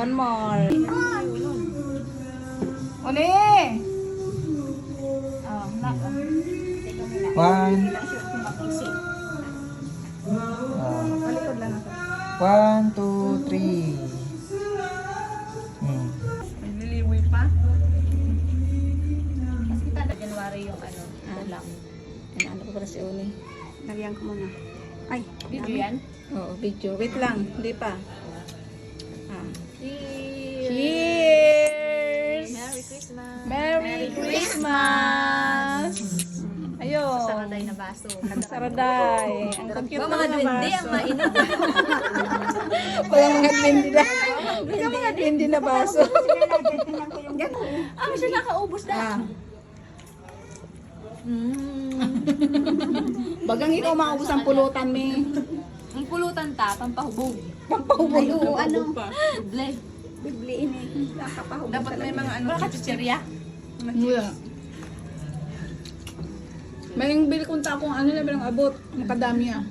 One more. Uli! Oh, nak. One. Malikod lang ako. 1, 2, 3. Nililiwi pa. Mas kita na January yung ano, lang. Ano ko para si Uni? Lagyan ko muna. Ay, Video yan? oo, video. Wait lang, hindi pa. Cheers! Cheers! Merry Christmas! Merry Christmas! Ayun. Saraday na baso. Saraday. Ang cute Mga naman ng duwende baso. ang mainit. Wala mga duwende na. Wala mga duwende na baso. Ah, siya nakaubos na. Ah. Bagang ikaw maubos ang pulutan ni. Ang pulutan ta, pampahubog. Pampahubog. Ay, oo, ano? Ble. Bibliin eh. Nakapahubog. Dapat may mga ano. Wala ka chichirya? Wala. May bili kong takong ano na bilang abot. Makadami ah.